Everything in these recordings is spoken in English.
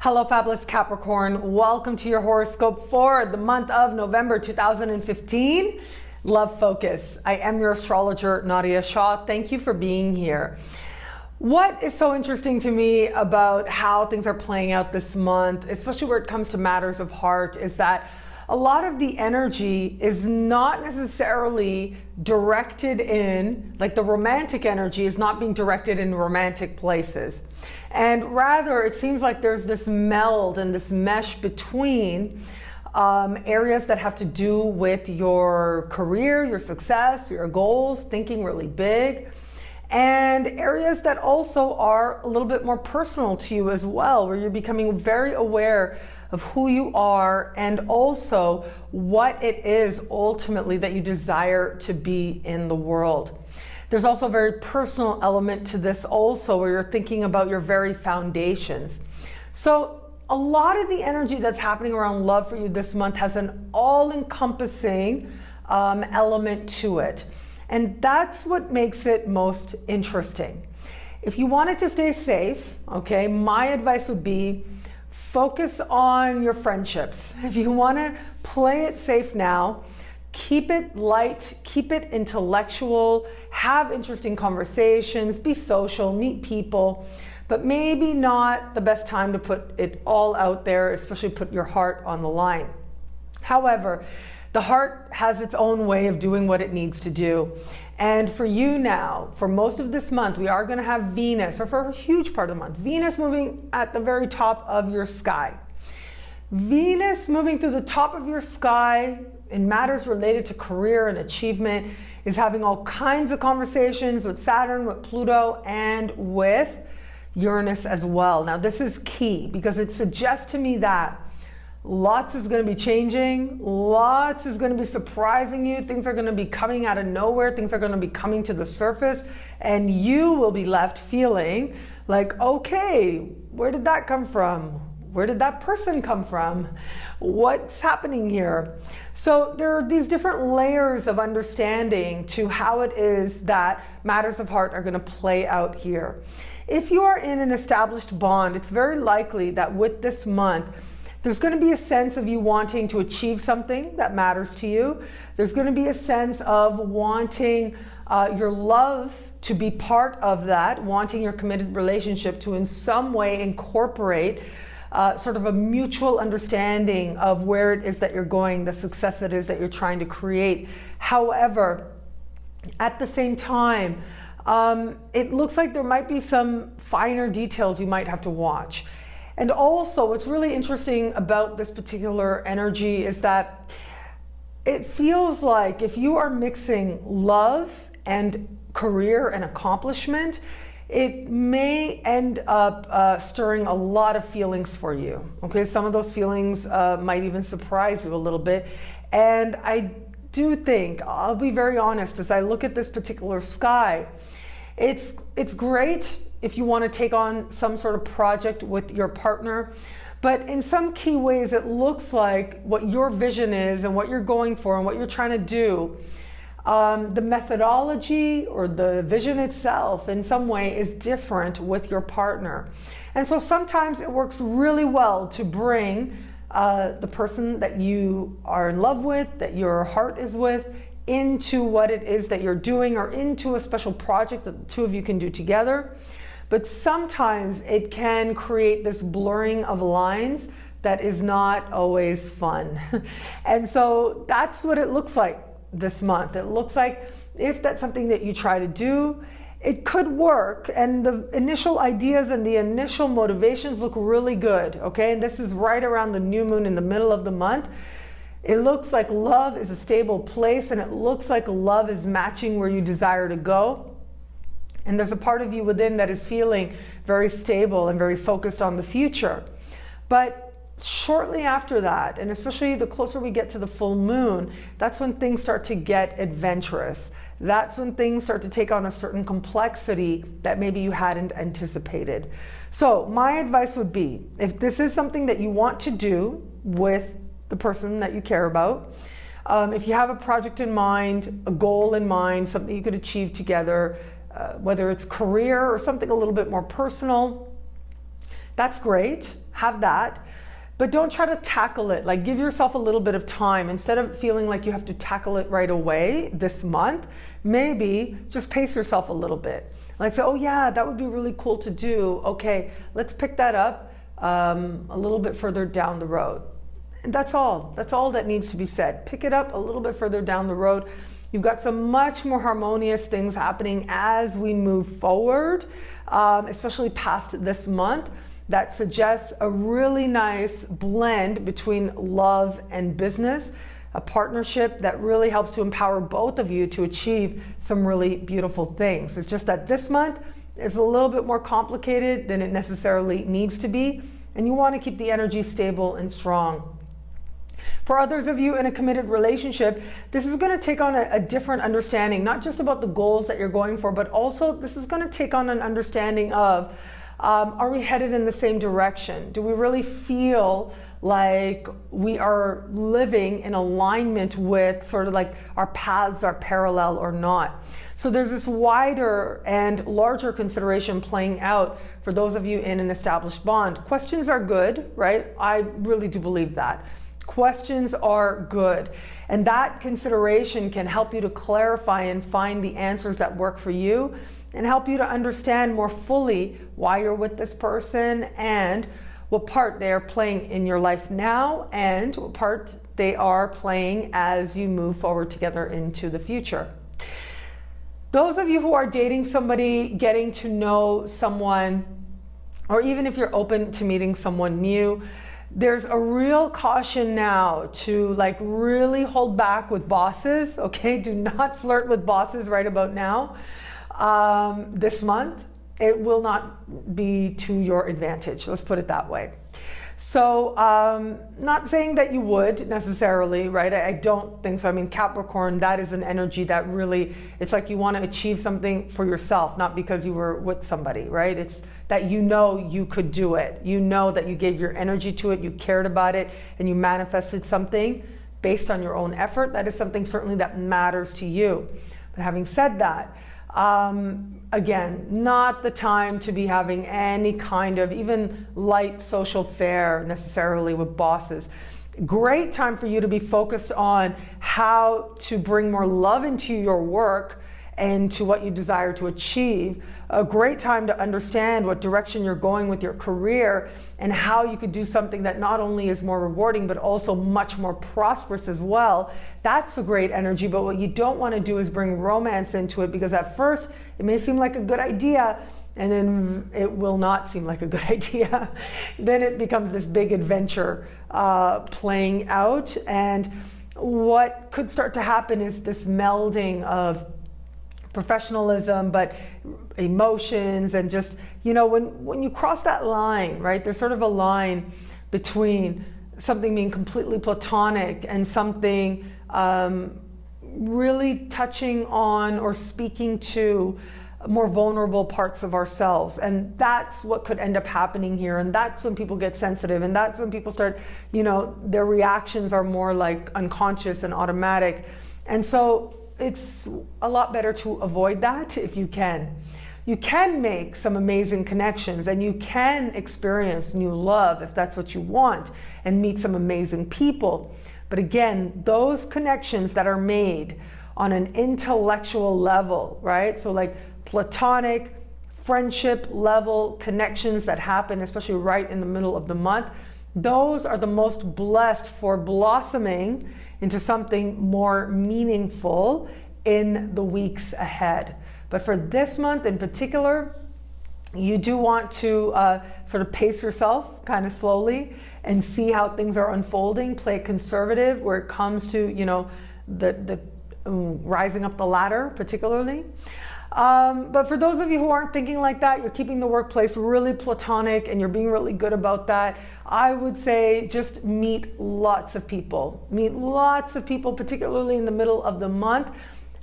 Hello, fabulous Capricorn. Welcome to your horoscope for the month of November 2015. Love focus. I am your astrologer, Nadiya Shah. Thank you for being here. What is so interesting to me about how things are playing out this month, especially where it comes to matters of heart, is that a lot of the energy is not necessarily directed in, like the romantic energy is not being directed in romantic places. And rather, it seems like there's this meld and this mesh between areas that have to do with your career, your success, your goals, thinking really big, and areas that also are a little bit more personal to you as well, where you're becoming very aware of who you are and also what it is ultimately that you desire to be in the world. There's also a very personal element to this also, where you're thinking about your very foundations. So a lot of the energy that's happening around love for you this month has an all-encompassing element to it. And that's what makes it most interesting. If you wanted to stay safe, okay, my advice would be focus on your friendships. If you want to play it safe now, keep it light, keep it intellectual, have interesting conversations, be social, meet people, but maybe not the best time to put it all out there, especially put your heart on the line. However, the heart has its own way of doing what it needs to do. And for you now, for most of this month, we are going to have Venus, or for a huge part of the month, Venus moving at the very top of your sky. Venus moving through the top of your sky in matters related to career and achievement is having all kinds of conversations with Saturn, with Pluto, and with Uranus as well. Now, this is key because it suggests to me that lots is going to be changing, lots is going to be surprising you, things are going to be coming out of nowhere, things are going to be coming to the surface, and you will be left feeling like, okay, where did that come from? Where did that person come from? What's happening here? So there are these different layers of understanding to how it is that matters of heart are going to play out here. If you are in an established bond, it's very likely that with this month, there's going to be a sense of you wanting to achieve something that matters to you. There's going to be a sense of wanting your love to be part of that, wanting your committed relationship to in some way incorporate sort of a mutual understanding of where it is that you're going, the success it is that you're trying to create. However, at the same time, it looks like there might be some finer details you might have to watch. And also, what's really interesting about this particular energy is that it feels like if you are mixing love and career and accomplishment, it may end up stirring a lot of feelings for you. Okay, some of those feelings might even surprise you a little bit. And I do think, I'll be very honest, as I look at this particular sky, it's great if you want to take on some sort of project with your partner, but in some key ways it looks like what your vision is and what you're going for and what you're trying to do, the methodology or the vision itself in some way is different with your partner. And so sometimes it works really well to bring the person that you are in love with, that your heart is with, into what it is that you're doing or into a special project that the two of you can do together. But sometimes it can create this blurring of lines that is not always fun. And so that's what it looks like this month. It looks like if that's something that you try to do, it could work. And the initial ideas and the initial motivations look really good, okay? And this is right around the new moon in the middle of the month. It looks like love is a stable place, and it looks like love is matching where you desire to go. And there's a part of you within that is feeling very stable and very focused on the future. But shortly after that, and especially the closer we get to the full moon, that's when things start to get adventurous. That's when things start to take on a certain complexity that maybe you hadn't anticipated. So my advice would be, if this is something that you want to do with the person that you care about, if you have a project in mind, a goal in mind, something you could achieve together, whether it's career or something a little bit more personal, That's great, have that. But don't try to tackle it. Like, give yourself a little bit of time. Instead of feeling like you have to tackle it right away this month, maybe just pace yourself a little bit. Like, say, oh yeah, that would be really cool to do. Okay, let's pick that up a little bit further down the road. And that's all that needs to be said. Pick it up a little bit further down the road. You've got some much more harmonious things happening as we move forward, especially past this month. That suggests a really nice blend between love and business, a partnership that really helps to empower both of you to achieve some really beautiful things. It's just that this month is a little bit more complicated than it necessarily needs to be, and you want to keep the energy stable and strong. For others of you in a committed relationship, this is going to take on a different understanding, not just about the goals that you're going for, but also this is going to take on an understanding of, are we headed in the same direction? Do we really feel like we are living in alignment with sort of like our paths are parallel or not? So there's this wider and larger consideration playing out for those of you in an established bond. Questions are good, right? I really do believe that. Questions are good. And that consideration can help you to clarify and find the answers that work for you, and help you to understand more fully why you're with this person and what part they are playing in your life now and what part they are playing as you move forward together into the future. Those of you who are dating somebody, getting to know someone, or even if you're open to meeting someone new, there's a real caution now to like really hold back with bosses, okay? Do not flirt with bosses right about now. This month, it will not be to your advantage. Let's put it that way. So, not saying that you would necessarily, right? I don't think so. I mean, Capricorn, that is an energy that really, it's like you want to achieve something for yourself, not because you were with somebody, right? It's that you know you could do it. You know that you gave your energy to it, you cared about it, and you manifested something based on your own effort. That is something certainly that matters to you. But having said that, again, not the time to be having any kind of even light social fare necessarily with bosses. Great time for you to be focused on how to bring more love into your work and to what you desire to achieve. A great time to understand what direction you're going with your career and how you could do something that not only is more rewarding, but also much more prosperous as well. That's a great energy, but what you don't want to do is bring romance into it, because at first it may seem like a good idea, and then it will not seem like a good idea. Then it becomes this big adventure playing out, and what could start to happen is this melding of professionalism, but emotions, and just, you know, when you cross that line, right, there's sort of a line between something being completely platonic and something really touching on or speaking to more vulnerable parts of ourselves. And that's what could end up happening here. And that's when people get sensitive. And that's when people start, you know, their reactions are more like unconscious and automatic. And so it's a lot better to avoid that if you can. You can make some amazing connections, and you can experience new love if that's what you want, and meet some amazing people. But again, those connections that are made on an intellectual level, right? So like platonic, friendship level connections that happen, especially right in the middle of the month, those are the most blessed for blossoming into something more meaningful in the weeks ahead. But for this month in particular, you do want to sort of pace yourself kind of slowly and see how things are unfolding. Play conservative where it comes to, you know, the rising up the ladder particularly. But for those of you who aren't thinking like that, you're keeping the workplace really platonic and you're being really good about that, I would say just meet lots of people. Meet lots of people, particularly in the middle of the month,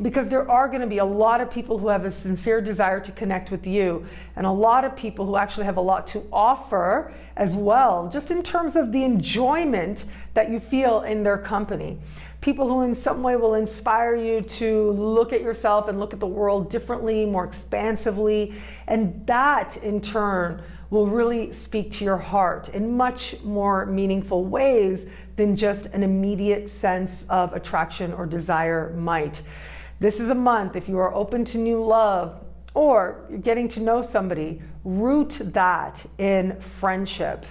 because there are going to be a lot of people who have a sincere desire to connect with you, and a lot of people who actually have a lot to offer as well, just in terms of the enjoyment that you feel in their company. people who in some way will inspire you to look at yourself and look at the world differently, more expansively. And that in turn will really speak to your heart in much more meaningful ways than just an immediate sense of attraction or desire might. This is a month, if you are open to new love or you're getting to know somebody, root that in friendship.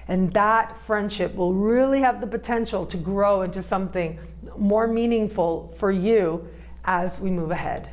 And that friendship will really have the potential to grow into something more meaningful for you as we move ahead.